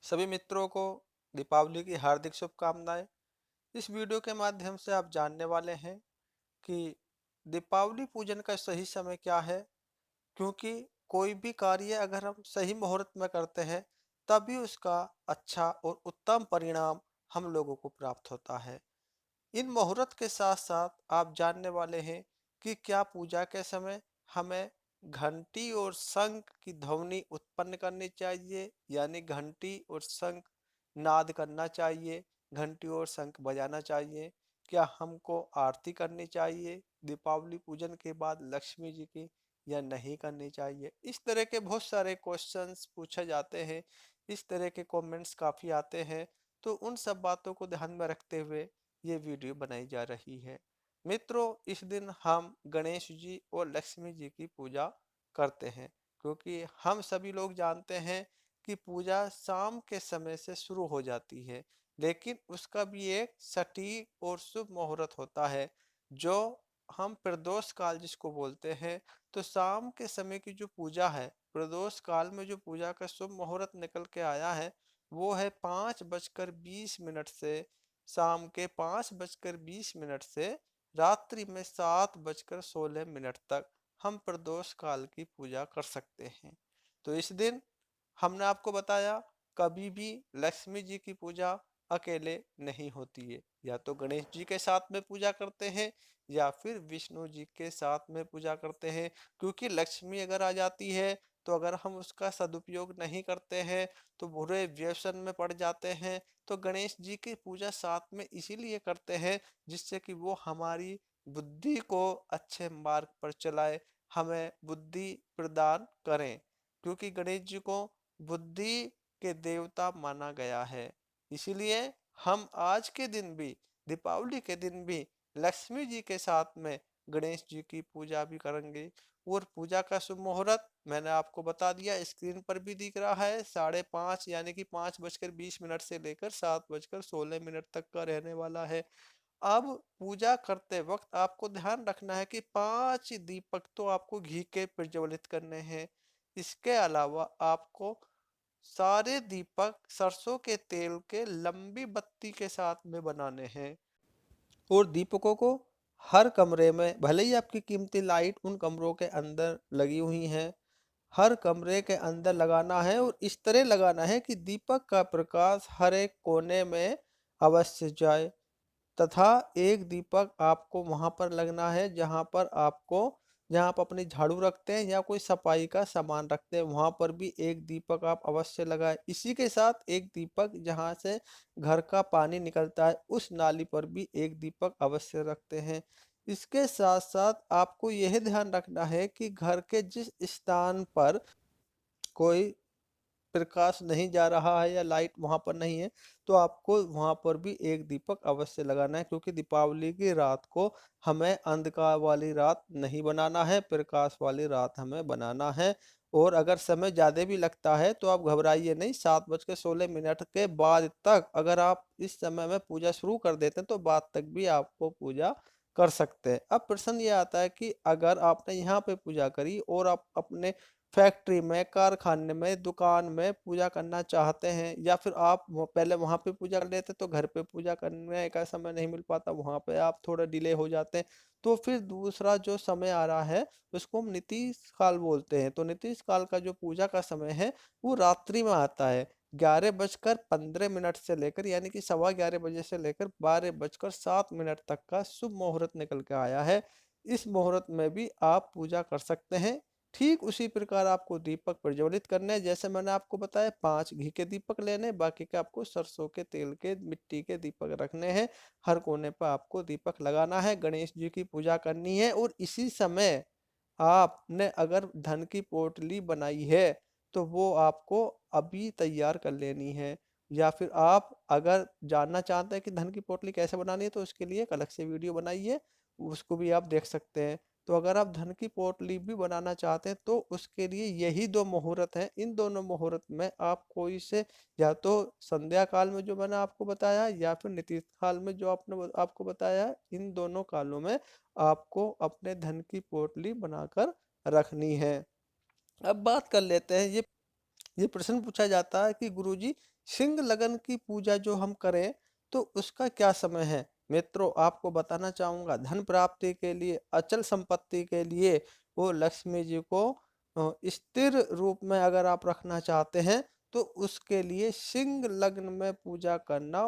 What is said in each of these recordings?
सभी मित्रों को दीपावली की हार्दिक शुभकामनाएं। इस वीडियो के माध्यम से आप जानने वाले हैं कि दीपावली पूजन का सही समय क्या है, क्योंकि कोई भी कार्य अगर हम सही मुहूर्त में करते हैं तभी उसका अच्छा और उत्तम परिणाम हम लोगों को प्राप्त होता है। इन मुहूर्त के साथ साथ आप जानने वाले हैं कि क्या पूजा के समय हमें घंटी और शंख की ध्वनि उत्पन्न करनी चाहिए, यानी घंटी और शंख नाद करना चाहिए, घंटी और शंख बजाना चाहिए। क्या हमको आरती करनी चाहिए दीपावली पूजन के बाद लक्ष्मी जी की, या नहीं करनी चाहिए। इस तरह के बहुत सारे क्वेश्चंस पूछे जाते हैं, इस तरह के कमेंट्स काफ़ी आते हैं। तो उन सब बातों को ध्यान में रखते हुए ये वीडियो बनाई जा रही है। मित्रों, इस दिन हम गणेश जी और लक्ष्मी जी की पूजा करते हैं, क्योंकि हम सभी लोग जानते हैं कि पूजा शाम के समय से शुरू हो जाती है, लेकिन उसका भी एक सटीक और शुभ मुहूर्त होता है, जो हम प्रदोष काल जिसको बोलते हैं। तो शाम के समय की जो पूजा है, प्रदोष काल में जो पूजा का शुभ मुहूर्त निकल के आया है, वो है 5:20 से शाम के 5:20 से रात्रि में 7:16 तक हम प्रदोष काल की पूजा कर सकते हैं। तो इस दिन हमने आपको बताया, कभी भी लक्ष्मी जी की पूजा अकेले नहीं होती है। या तो गणेश जी के साथ में पूजा करते हैं या फिर विष्णु जी के साथ में पूजा करते हैं, क्योंकि लक्ष्मी अगर आ जाती है तो अगर हम उसका सदुपयोग नहीं करते हैं तो बुरे व्यसन में पड़ जाते हैं। तो गणेश जी की पूजा साथ में इसीलिए करते हैं जिससे कि वो हमारी बुद्धि को अच्छे मार्ग पर चलाए, हमें बुद्धि प्रदान करें, क्योंकि गणेश जी को बुद्धि के देवता माना गया है। इसीलिए हम आज के दिन भी, दीपावली के दिन भी लक्ष्मी जी के साथ में गणेश जी की पूजा भी करेंगे। और पूजा का शुभ मुहूर्त मैंने आपको बता दिया, स्क्रीन पर भी दिख रहा है, 5:30 यानी कि 5:20 से लेकर 7:16 तक का रहने वाला है। अब पूजा करते वक्त आपको ध्यान रखना है कि 5 दीपक तो आपको घी के प्रज्वलित करने हैं। इसके अलावा आपको सारे दीपक सरसों के तेल के लंबी बत्ती के साथ में बनाने हैं। और दीपकों को हर कमरे में, भले ही आपकी कीमती लाइट उन कमरों के अंदर लगी हुई है, हर कमरे के अंदर लगाना है, और इस तरह लगाना है कि दीपक का प्रकाश हर एक कोने में अवश्य जाए। तथा एक दीपक आपको वहां पर लगना है जहां आप अपनी झाड़ू रखते हैं या कोई सफाई का सामान रखते हैं, वहां पर भी एक दीपक आप अवश्य लगाएं। इसी के साथ एक दीपक जहां से घर का पानी निकलता है उस नाली पर भी एक दीपक अवश्य रखते हैं। इसके साथ साथ आपको यह ध्यान रखना है कि घर के जिस स्थान पर कोई प्रकाश नहीं जा रहा है या लाइट वहां पर नहीं है, तो आपको वहां पर भी एक दीपक अवश्य लगाना है, क्योंकि दीपावली की रात को हमें अंधकार वाली रात नहीं बनाना है, प्रकाश वाली रात हमें बनाना है। और अगर समय ज़्यादा भी लगता है तो आप घबराइए नहीं, 7:16 के बाद तक अगर आप इस समय में पूजा शुरू कर देते हैं तो बाद तक भी आपको पूजा कर सकते हैं। अब प्रश्न ये आता है कि अगर आपने यहाँ पे पूजा करी और आप अपने फैक्ट्री में, कारखाने में, दुकान में पूजा करना चाहते हैं, या फिर आप पहले वहां पे पूजा कर लेते तो घर पे पूजा करने का समय नहीं मिल पाता, वहां पे आप थोड़ा डिले हो जाते हैं, तो फिर दूसरा जो समय आ रहा है उसको हम नीतीश काल बोलते हैं। तो नीतीश काल का जो पूजा का समय है वो रात्रि में आता है, 11:15 से लेकर, यानी कि 11:15 से लेकर 12:07 तक का शुभ मुहूर्त निकल के आया है। इस मुहूर्त में भी आप पूजा कर सकते हैं। ठीक उसी प्रकार आपको दीपक प्रज्वलित करने हैं, जैसे मैंने आपको बताया 5 घी के दीपक लेने, बाकी के आपको सरसों के तेल के, मिट्टी के दीपक रखने हैं। हर कोने पर आपको दीपक लगाना है, गणेश जी की पूजा करनी है। और इसी समय आपने अगर धन की पोटली बनाई है तो वो आपको अभी तैयार कर लेनी है। या फिर आप अगर जानना चाहते हैं कि धन की पोटली कैसे बनानी है तो उसके लिए एक अलग से वीडियो बनाई है, उसको भी आप देख सकते हैं। तो अगर आप धन की पोटली भी बनाना चाहते हैं तो उसके लिए यही 2 मुहूर्त हैं। इन दोनों मुहूर्त में आप कोई से, या तो संध्या काल में जो मैंने आपको बताया, या फिर नीति काल में जो आपको बताया, इन दोनों कालों में आपको अपने धन की पोटली बनाकर रखनी है। अब बात कर लेते हैं ये ये प्रश्न पूछा जाता है कि गुरुजी सिंह लगन की पूजा जो हम करें तो उसका क्या समय है। मित्रों, आपको बताना चाहूंगा, धन प्राप्ति के लिए, अचल संपत्ति के लिए, वो लक्ष्मी जी को स्थिर रूप में अगर आप रखना चाहते हैं तो उसके लिए सिंह लग्न में पूजा करना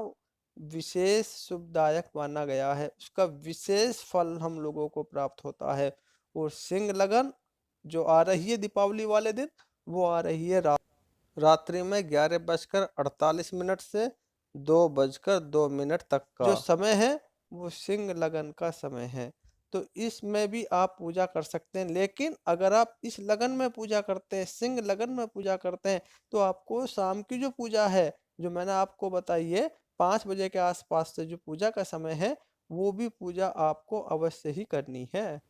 विशेष शुभदायक माना गया है। उसका विशेष फल हम लोगों को प्राप्त होता है। और सिंह लगन जो आ रही है दीपावली वाले दिन, वो आ रही है रात्रि में 11:48 से 2:02 तक का। जो समय है वो सिंह लगन का समय है। तो इसमें भी आप पूजा कर सकते हैं, लेकिन अगर आप इस लगन में पूजा करते हैं, सिंह लगन में पूजा करते हैं, तो आपको शाम की जो पूजा है, जो मैंने आपको बताई है 5 बजे के आसपास से जो पूजा का समय है, वो भी पूजा आपको अवश्य ही करनी है।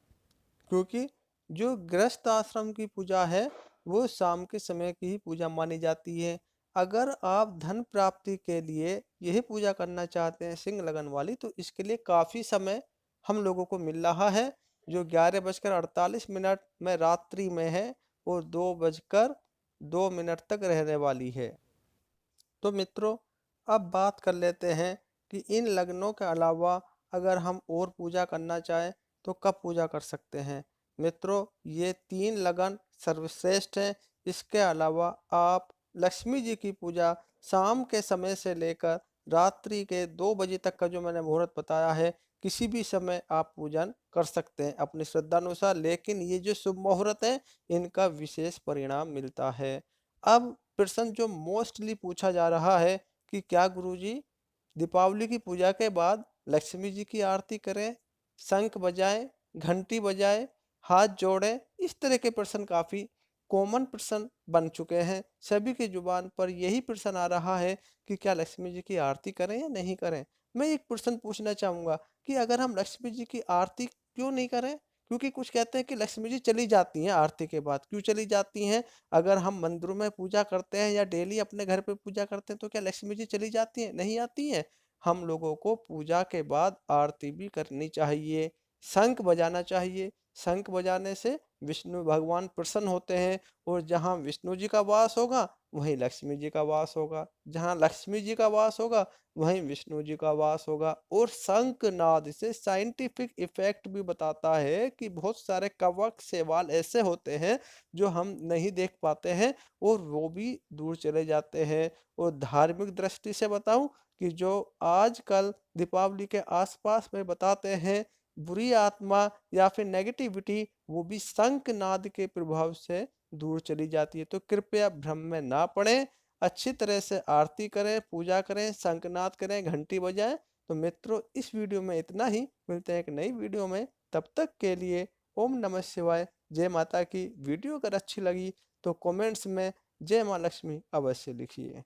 क्योंकि जो गृहस्थ आश्रम की पूजा है वो शाम के समय की ही पूजा मानी जाती है। अगर आप धन प्राप्ति के लिए यही पूजा करना चाहते हैं सिंह लगन वाली, तो इसके लिए काफ़ी समय हम लोगों को मिल रहा है, जो 11:48 में रात्रि में है और 2:02 तक रहने वाली है। तो मित्रों, अब बात कर लेते हैं कि इन लग्नों के अलावा अगर हम और पूजा करना चाहें तो कब पूजा कर सकते हैं। मित्रों, ये 3 लगन सर्वश्रेष्ठ हैं। इसके अलावा आप लक्ष्मी जी की पूजा शाम के समय से लेकर रात्रि के 2 बजे तक का जो मैंने मुहूर्त बताया है, किसी भी समय आप पूजन कर सकते हैं अपनी श्रद्धानुसार, लेकिन ये जो शुभ मुहूर्त है इनका विशेष परिणाम मिलता है। अब प्रश्न जो मोस्टली पूछा जा रहा है कि क्या गुरुजी दीपावली की पूजा के बाद लक्ष्मी जी की आरती करें, शंख बजाएं, घंटी बजाएं, हाथ जोड़ें, इस तरह के प्रश्न काफ़ी कॉमन प्रश्न बन चुके हैं। सभी की जुबान पर यही प्रश्न आ रहा है कि क्या लक्ष्मी जी की आरती करें या नहीं करें। मैं एक प्रश्न पूछना चाहूँगा कि अगर हम लक्ष्मी जी की आरती क्यों नहीं करें? क्योंकि कुछ कहते हैं कि लक्ष्मी जी चली जाती हैं आरती के बाद। क्यों चली जाती हैं? अगर हम मंदिरों में पूजा करते हैं या डेली अपने घर पे पूजा करते हैं तो क्या लक्ष्मी जी चली जाती हैं? नहीं आती हैं। हम लोगों को पूजा के बाद आरती भी करनी चाहिए, शंख बजाना चाहिए। शंख बजाने से विष्णु भगवान प्रसन्न होते हैं और जहाँ विष्णु जी का वास होगा वहीं लक्ष्मी जी का वास होगा, जहाँ लक्ष्मी जी का वास होगा वहीं विष्णु जी का वास होगा। और शंखनाद से साइंटिफिक इफेक्ट भी बताता है कि बहुत सारे कवक शैवाल ऐसे होते हैं जो हम नहीं देख पाते हैं और वो भी दूर चले जाते हैं। और धार्मिक दृष्टि से बताऊं कि जो आजकल दीपावली के आसपास में बताते हैं बुरी आत्मा या फिर नेगेटिविटी, वो भी शंखनाद के प्रभाव से दूर चली जाती है। तो कृपया भ्रम में ना पड़ें, अच्छी तरह से आरती करें, पूजा करें, शंखनाद करें, घंटी बजाएं। तो मित्रों, इस वीडियो में इतना ही। मिलते हैं एक नई वीडियो में, तब तक के लिए ओम नमः शिवाय, जय माता की। वीडियो अगर अच्छी लगी तो कमेंट्स में जय माँ लक्ष्मी अवश्य लिखिए।